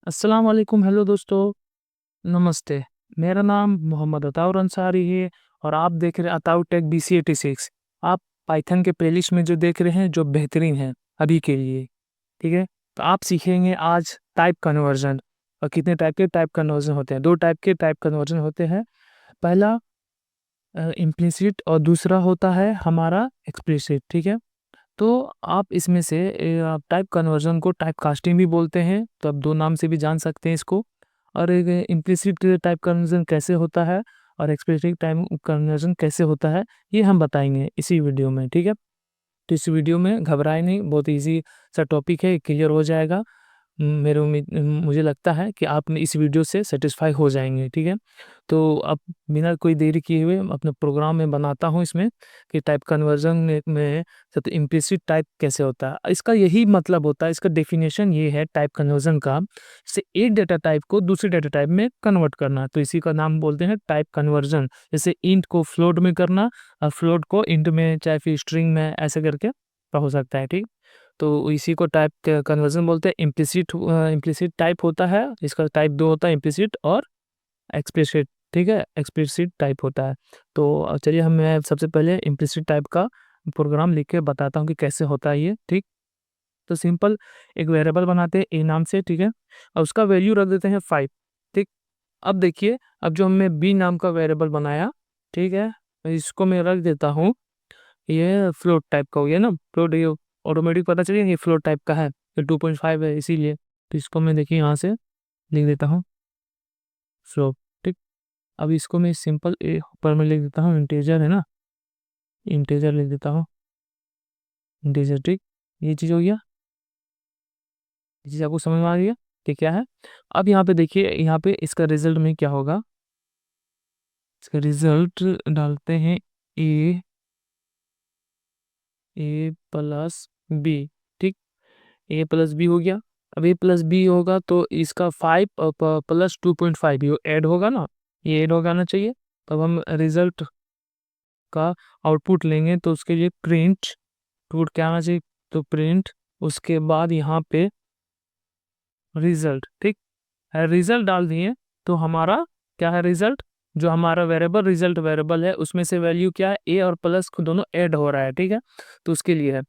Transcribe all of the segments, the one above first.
अस्सलाम वालेकुम, हेलो दोस्तों, नमस्ते। मेरा नाम मोहम्मद अताउर अंसारी है और आप देख रहे हैं अताउर टेक BC86। आप पाइथन के प्लेलिस्ट में जो देख रहे हैं, जो बेहतरीन है अभी के लिए, ठीक है? तो आप सीखेंगे आज टाइप कन्वर्जन। और कितने टाइप के टाइप कन्वर्जन होते हैं? 2 टाइप के टाइप कन्वर्जन होते हैं। पहला इम्प्लिसिट और दूसरा होता है हमारा एक्सप्लिसिट, ठीक है? तो आप इसमें से आप टाइप कन्वर्जन को टाइप कास्टिंग भी बोलते हैं, तो आप 2 नाम से भी जान सकते हैं इसको। और एक इम्प्लिसिट टाइप कन्वर्जन कैसे होता है और एक्सप्लिसिट टाइप कन्वर्जन कैसे होता है, ये हम बताएँगे इसी वीडियो में, ठीक है? तो इस वीडियो में घबराएँ नहीं, बहुत ईज़ी सा टॉपिक है, क्लियर हो जाएगा। मुझे लगता है कि आप इस वीडियो से सैटिस्फाई हो जाएँगे, ठीक है? तो अब बिना कोई देरी किए हुए अपने प्रोग्राम में बनाता हूँ इसमें कि टाइप कन्वर्जन में सबसे इम्प्लिसिट टाइप कैसे होता है। इसका यही मतलब होता है, इसका डेफिनेशन ये है टाइप कन्वर्जन का, जैसे एक डेटा टाइप को दूसरे डेटा टाइप में कन्वर्ट करना, तो इसी का नाम बोलते हैं टाइप कन्वर्जन। जैसे इंट को फ्लोट में करना और फ्लोट को इंट में चाहे फिर स्ट्रिंग में ऐसे करके हो सकता है, ठीक? तो इसी को टाइप कन्वर्जन बोलते हैं। इम्प्लिसिट टाइप होता है, इसका टाइप 2 होता है, इम्प्लिसिट और एक्सप्लिसिट, ठीक है? एक्सप्लिसिट टाइप होता है। तो चलिए मैं सबसे पहले इम्प्लिसिट टाइप का प्रोग्राम लिख के बताता हूँ कि कैसे होता है ये, ठीक? तो सिंपल एक वेरिएबल बनाते हैं ए नाम से, ठीक है? और उसका वैल्यू रख देते हैं 5, ठीक? अब देखिए, अब जो हमने बी नाम का वेरिएबल बनाया, ठीक है? इसको मैं रख देता हूँ, ये फ्लोट टाइप का हो गया ना, फ्लोट, ये ऑटोमेटिक पता चलिए ये फ्लोट टाइप का है, ये 2.5 है इसीलिए। तो इसको मैं देखिए यहाँ से लिख देता हूँ फ्लोट, ठीक? अब इसको मैं सिंपल ऊपर में लिख देता हूँ इंटीजर, है ना? इंटीजर लिख देता हूँ, इंटीजर, ठीक? ये चीज़ हो गया, ये चीज़ आपको समझ में आ गया कि क्या है? अब यहाँ पे देखिए, यहाँ पे इसका रिजल्ट में क्या होगा, इसका रिजल्ट डालते हैं ए ए प्लस बी, ठीक? ए प्लस बी हो गया। अब ए प्लस बी होगा तो इसका 5 प्लस 2.5 ये ऐड होगा ना, ये ऐड होगा ना चाहिए। तब हम रिजल्ट का आउटपुट लेंगे तो उसके लिए प्रिंट आउटपुट क्या आना चाहिए, तो प्रिंट, उसके बाद यहाँ पे रिजल्ट, ठीक है? रिजल्ट डाल दिए तो हमारा क्या है रिजल्ट, जो हमारा वेरिएबल रिजल्ट वेरिएबल है उसमें से वैल्यू क्या है, ए और प्लस दोनों ऐड हो रहा है, ठीक है? तो उसके लिए है,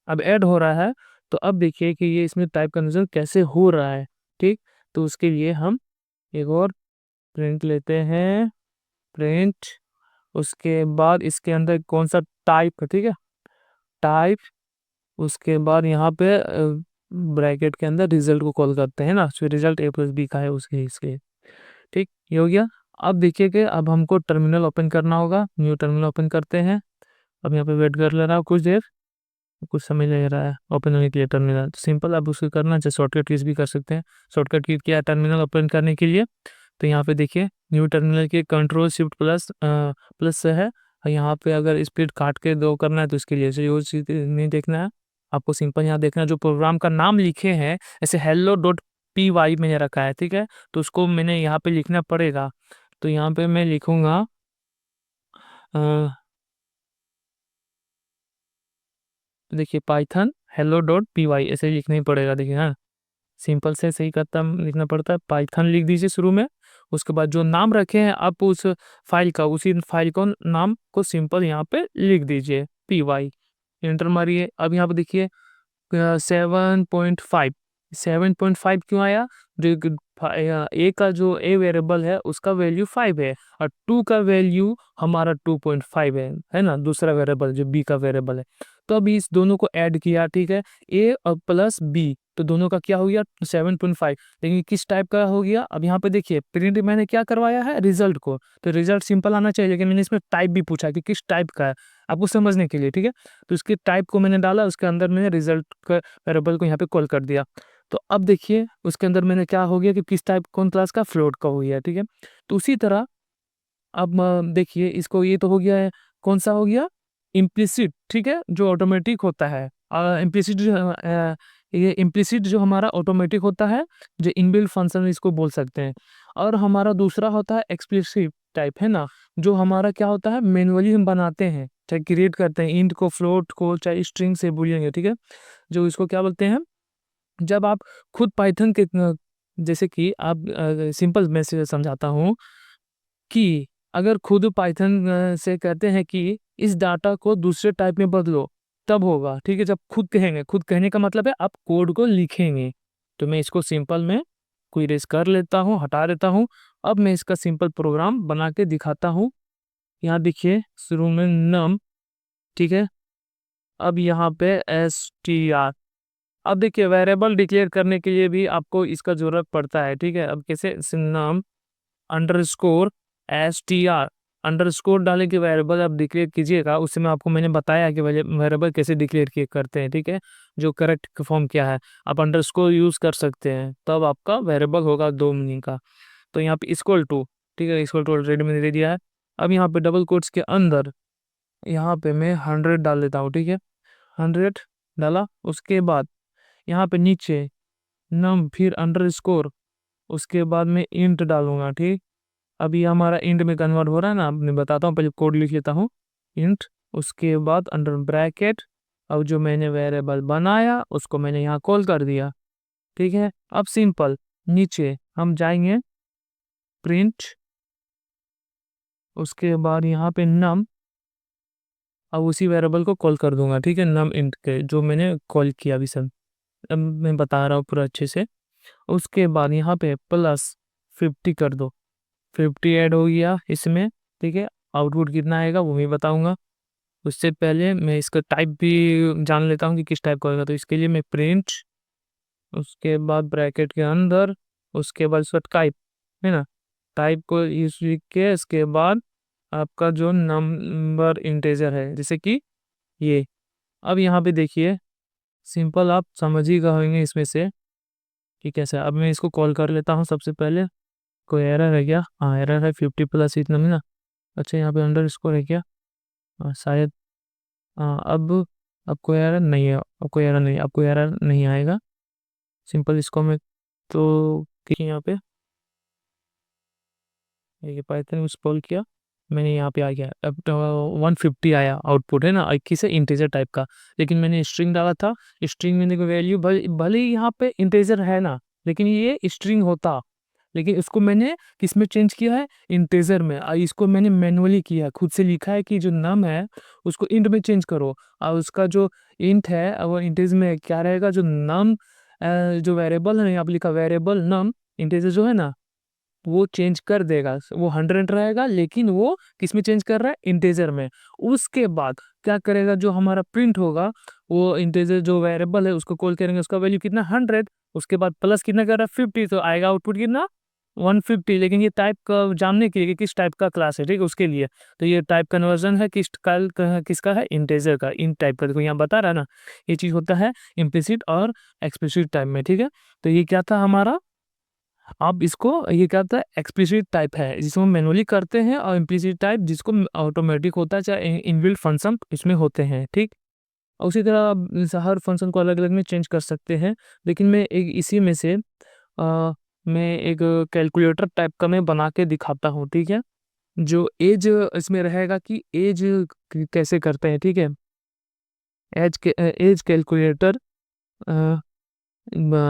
अब ऐड हो रहा है। तो अब देखिए कि ये इसमें टाइप कन्वर्जन कैसे हो रहा है, ठीक? तो उसके लिए हम एक और प्रिंट लेते हैं, प्रिंट, उसके बाद इसके अंदर कौन सा टाइप, ठीक है? टाइप, उसके बाद यहाँ पे ब्रैकेट के अंदर रिजल्ट को कॉल करते हैं ना, तो रिजल्ट ए प्लस बी का है उसके इसके, ठीक? ये हो गया। अब देखिए कि अब हमको टर्मिनल ओपन करना होगा, न्यू टर्मिनल ओपन करते हैं। अब यहाँ पे वेट कर ले रहा हूँ कुछ देर, कुछ समय ले रहा है ओपन होने के लिए टर्मिनल। सिंपल अब उसको करना चाहिए, शॉर्टकट कीज भी कर सकते हैं। शॉर्टकट की क्या है टर्मिनल ओपन करने के लिए, तो यहाँ पे देखिए न्यू टर्मिनल के कंट्रोल शिफ्ट प्लस प्लस से है। और यहाँ पे अगर स्पीड काट के दो करना है तो इसके लिए से वो चीज़ नहीं देखना है आपको, सिंपल यहाँ देखना है जो प्रोग्राम का नाम लिखे हैं, जैसे hello.py मैंने रखा है, ठीक है? तो उसको मैंने यहाँ पे लिखना पड़ेगा। तो यहाँ पे मैं लिखूंगा देखिए पाइथन hello.py ऐसे ही लिखना ही पड़ेगा, देखिए हाँ, सिंपल से सही करता लिखना पड़ता है, पाइथन लिख दीजिए शुरू में। उसके बाद जो नाम रखे हैं आप उस फाइल का, उसी फाइल को नाम को सिंपल यहाँ पे लिख दीजिए py, एंटर मारिए। अब यहाँ पे देखिए 7.5, 7.5 क्यों आया, जो ए का जो ए वेरिएबल है उसका वैल्यू 5 है और 2 का वैल्यू हमारा 2.5 है ना, दूसरा वेरिएबल जो बी का वेरिएबल है। तो अभी इस दोनों को ऐड किया, ठीक है? ए और प्लस बी, तो दोनों का क्या हो गया 7.5। लेकिन किस टाइप का हो गया, अब यहाँ पे देखिए प्रिंट मैंने क्या करवाया है रिजल्ट को, तो रिजल्ट सिंपल आना चाहिए, लेकिन मैंने इसमें टाइप भी पूछा कि किस टाइप का है, आपको समझने के लिए, ठीक है? तो इसके टाइप को मैंने डाला, उसके अंदर मैंने रिजल्ट का वेरिएबल को यहाँ पे कॉल कर दिया। तो अब देखिए उसके अंदर मैंने क्या हो गया कि किस टाइप कौन क्लास का फ्लोट का हो गया, ठीक है? तो उसी तरह अब देखिए इसको, ये तो हो गया है, कौन सा हो गया इम्प्लिसिट, ठीक है? जो ऑटोमेटिक होता है इम्प्लिसिट ये इम्प्लिसिट जो हमारा ऑटोमेटिक होता है, जो इनबिल्ट फंक्शन इसको बोल सकते हैं। और हमारा दूसरा होता है एक्सप्लिसिट टाइप, है ना, जो हमारा क्या होता है मैनुअली हम बनाते हैं, चाहे क्रिएट करते हैं इंट को फ्लोट को चाहे स्ट्रिंग से बोलेंगे, ठीक है? जो इसको क्या बोलते हैं, जब आप खुद पाइथन के जैसे कि आप सिंपल मैं से समझाता हूँ कि अगर खुद पाइथन से कहते हैं कि इस डाटा को दूसरे टाइप में बदलो, तब होगा। ठीक है, जब खुद कहेंगे, खुद कहने का मतलब है आप कोड को लिखेंगे। तो मैं इसको सिंपल में कोई रेस कर लेता हूँ, हटा देता हूँ। अब मैं इसका सिंपल प्रोग्राम बना के दिखाता हूँ। यहाँ देखिए शुरू में नम, ठीक है। अब यहाँ पे str। अब देखिए वेरिएबल डिक्लेयर करने के लिए भी आपको इसका जरूरत पड़ता है। ठीक है, अब कैसे, नम अंडरस्कोर str अंडरस्कोर डाले के वेरिएबल आप डिक्लेयर कीजिएगा। उससे मैं आपको मैंने बताया कि वेरिएबल कैसे डिक्लेयर किए करते हैं। ठीक है, जो करेक्ट फॉर्म क्या है, आप अंडरस्कोर यूज कर सकते हैं, तब आपका वेरिएबल होगा 2 मीनिंग का। तो यहाँ पे इक्वल टू, ठीक है, इक्वल टू ऑलरेडी मैंने दे दिया है। अब यहाँ पे डबल कोट्स के अंदर यहाँ पे मैं 100 डाल देता हूँ। ठीक है, 100 डाला। उसके बाद यहाँ पे नीचे नम फिर अंडरस्कोर, उसके बाद मैं इंट डालूंगा। ठीक, अभी हमारा इंट में कन्वर्ट हो रहा है ना, मैं बताता हूँ, पहले कोड लिख लेता हूँ। इंट, उसके बाद अंडर ब्रैकेट, अब जो मैंने वेरिएबल बनाया उसको मैंने यहाँ कॉल कर दिया। ठीक है, अब सिंपल नीचे हम जाएंगे प्रिंट, उसके बाद यहाँ पे नम, अब उसी वेरिएबल को कॉल कर दूंगा। ठीक है, नम इंट के जो मैंने कॉल किया अभी सब, अब मैं बता रहा हूँ पूरा अच्छे से। उसके बाद यहाँ पे प्लस 50 कर दो, 50 ऐड हो गया इसमें। ठीक है, आउटपुट कितना आएगा वो भी बताऊंगा। उससे पहले मैं इसका टाइप भी जान लेता हूँ कि किस टाइप का होगा। तो इसके लिए मैं प्रिंट, उसके बाद ब्रैकेट के अंदर, उसके बाद उसका टाइप है ना, टाइप को यूज के इसके बाद आपका जो नंबर इंटेजर है, जैसे कि ये। अब यहाँ पे देखिए सिंपल आप समझ ही गए होंगे इसमें से कि कैसे। अब मैं इसको कॉल कर लेता हूँ सबसे पहले। कोई एरर है क्या? हाँ एरर है, 50 प्लस इतना में ना। अच्छा यहाँ पे अंडर स्कोर है क्या? शायद। हाँ अब कोई एरर नहीं है, अब कोई एरर नहीं, अब कोई एरर नहीं आएगा। सिंपल इसको मैं तो कि यहाँ पे ये पाइथन इंस्टॉल किया मैंने, यहाँ पे आ गया। अब तो 150 आया आउटपुट है ना, 21 है इंटीजर टाइप का। लेकिन मैंने स्ट्रिंग डाला था, स्ट्रिंग में देखो वैल्यू भले ही यहाँ पे इंटीजर है ना, लेकिन ये स्ट्रिंग होता। लेकिन इसको मैंने किस में चेंज किया है? इंटीजर में। इसको मैंने मैनुअली किया, खुद से लिखा है कि जो नम है उसको इंट में चेंज करो, और उसका जो इंट है वो इंटीजर में क्या रहेगा, जो नम जो वेरिएबल है यहाँ पे लिखा वेरिएबल नम इंटीजर जो है ना, वो चेंज कर देगा। वो 100 रहेगा, लेकिन वो किस में चेंज कर रहा है? इंटीजर में। उसके बाद क्या करेगा, जो हमारा प्रिंट होगा वो इंटीजर जो वेरिएबल है उसको कॉल करेंगे, उसका वैल्यू कितना 100, उसके बाद प्लस कितना कर रहा है 50, तो आएगा आउटपुट कितना 150। लेकिन ये टाइप का जानने के लिए कि किस टाइप का क्लास है, ठीक है, उसके लिए। तो ये टाइप कन्वर्जन है किसका है? इंटीजर का, इन टाइप का। देखो यहाँ बता रहा है ना, ये चीज होता है इम्प्लिसिट और एक्सप्लिसिट टाइप में। ठीक है, तो ये क्या था हमारा, आप इसको, ये क्या होता है एक्सप्लिसिट टाइप है जिसको हम मैनुअली करते हैं, और इम्प्लिसिट टाइप जिसको ऑटोमेटिक होता है, चाहे इनबिल्ट फंक्शन इसमें होते हैं। ठीक, और उसी तरह आप हर फंक्शन को अलग अलग में चेंज कर सकते हैं। लेकिन मैं एक इसी में से मैं एक कैलकुलेटर टाइप का मैं बना के दिखाता हूँ। ठीक है, जो एज इसमें रहेगा कि एज कैसे करते हैं। ठीक है, एज कैलकुलेटर,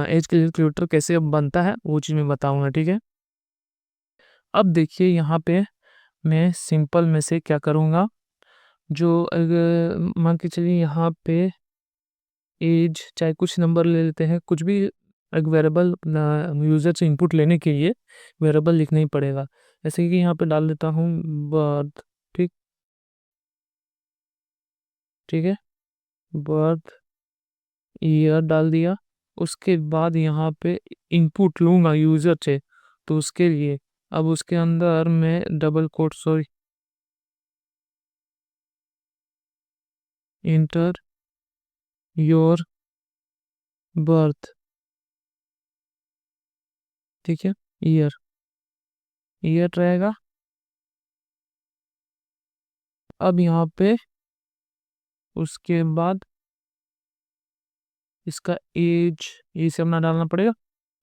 एज कैलकुलेटर कैसे बनता है वो चीज़ मैं बताऊंगा। ठीक है, अब देखिए यहाँ पे मैं सिंपल में से क्या करूँगा, जो अगर मान के चलिए यहाँ पे एज, चाहे कुछ नंबर ले लेते हैं, कुछ भी एक वेरिएबल यूज़र से इनपुट लेने के लिए वेरिएबल लिखना ही पड़ेगा। जैसे कि यहाँ पे डाल देता हूँ बर्थ। ठीक, ठीक है, बर्थ ईयर डाल दिया। उसके बाद यहाँ पे इनपुट लूँगा यूज़र से, तो उसके लिए अब उसके अंदर मैं double quote, sorry, enter your birth, ठीक है, ईयर, ईयर रहेगा। अब यहाँ पे उसके बाद इसका एज, ये सब ना डालना पड़ेगा।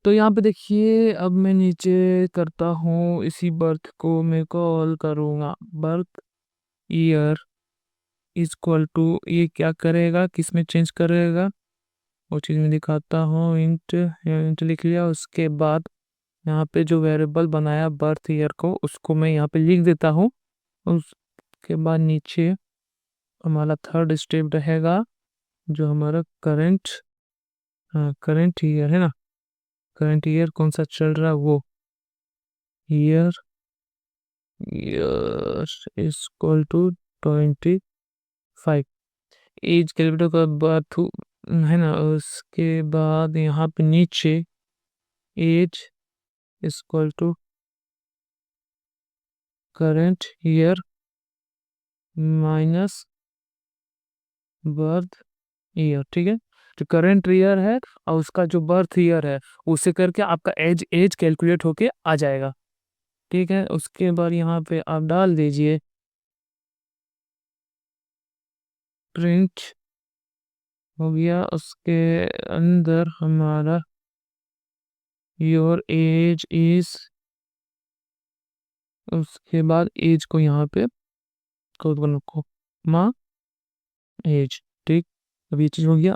तो यहाँ पे देखिए अब मैं नीचे करता हूँ, इसी बर्थ को मैं कॉल करूँगा, बर्थ ईयर इक्वल टू, ये क्या करेगा, किस में चेंज करेगा, वो चीज़ मैं दिखाता हूँ। इंट लिख लिया। उसके बाद यहाँ पे जो वेरिएबल बनाया बर्थ ईयर को, उसको मैं यहाँ पे लिख देता हूँ। उसके बाद नीचे हमारा थर्ड स्टेप रहेगा, जो हमारा करंट ईयर है ना, करंट ईयर कौन सा चल रहा है वो year year equal to 25 age calculator का बात है ना। उसके बाद यहाँ पे नीचे age equal to current year minus birth year. ठीक है, जो करंट ईयर है और उसका जो बर्थ ईयर है, उसे करके आपका एज एज कैलकुलेट होके आ जाएगा। ठीक है, उसके बाद यहाँ पे आप डाल दीजिए प्रिंट हो गया। उसके अंदर हमारा योर एज इज, उसके बाद एज को यहाँ पे कोड बन रखो माँ एज। ठीक, अब ये चीज़ हो गया।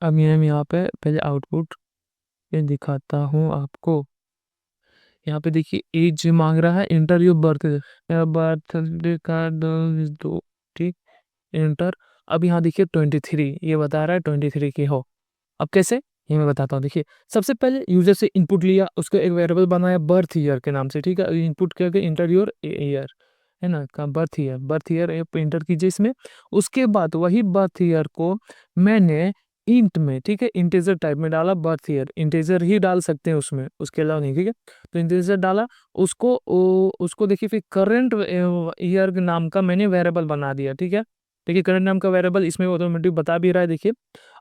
अब ये मैं यहाँ पे पहले आउटपुट ये दिखाता हूँ आपको। यहाँ पे देखिए एज मांग रहा है, इंटर योर बर्थडे का दो। ठीक, इंटर। अब यहाँ देखिए 23 ये बता रहा है 23 की हो। अब कैसे, ये मैं बताता हूँ। देखिए सबसे पहले यूजर से इनपुट लिया, उसको एक वेरिएबल बनाया बर्थ ईयर के नाम से। ठीक है, इनपुट करके इंटर योर ईयर है ना, का बर्थ ईयर इंटर कीजिए इसमें। उसके बाद वही बर्थ ईयर को मैंने इंट में, ठीक है, इंटीजर टाइप में डाला। बर्थ ईयर इंटीजर ही डाल सकते हैं उसमें, उसके अलावा नहीं। ठीक है, तो इंटीजर डाला। उसको देखिए फिर करंट ईयर नाम का मैंने वेरिएबल बना दिया। ठीक है, देखिए करंट नाम का वेरिएबल इसमें ऑटोमेटिक बता भी रहा है। देखिए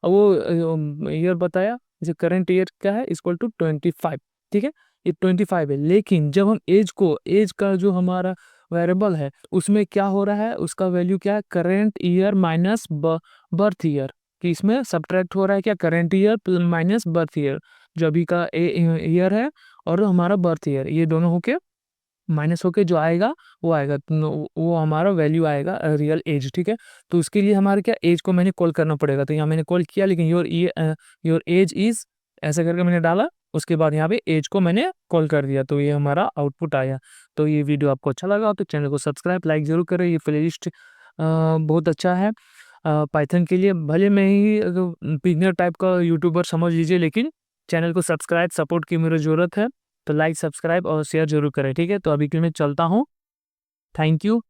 अब वो ईयर बताया, जैसे करंट ईयर क्या है इक्वल टू 25। ठीक है, ये 25 है। लेकिन जब हम एज का जो हमारा वेरिएबल है, उसमें क्या हो रहा है, उसका वैल्यू क्या है, current year minus birth year. कि इसमें सब्ट्रैक्ट हो रहा है क्या, current year minus birth year. जो अभी का ईयर है और हमारा बर्थ ईयर, ये दोनों होके माइनस होके जो आएगा वो आएगा, तो वो हमारा वैल्यू आएगा रियल एज। ठीक है, तो उसके लिए हमारे क्या एज को मैंने कॉल करना पड़ेगा। तो यहाँ मैंने कॉल किया, लेकिन योर एज इज ऐसा करके मैंने डाला। उसके बाद यहाँ पे एज को मैंने कॉल कर दिया, तो ये हमारा आउटपुट आया। तो ये वीडियो आपको अच्छा लगा तो चैनल को सब्सक्राइब लाइक जरूर करें। ये प्लेलिस्ट बहुत अच्छा है पाइथन के लिए। भले मैं ही बिगनर टाइप का यूट्यूबर समझ लीजिए, लेकिन चैनल को सब्सक्राइब सपोर्ट की मेरी ज़रूरत है। तो लाइक सब्सक्राइब और शेयर जरूर करें। ठीक है, तो अभी के लिए मैं चलता हूँ। Thank you.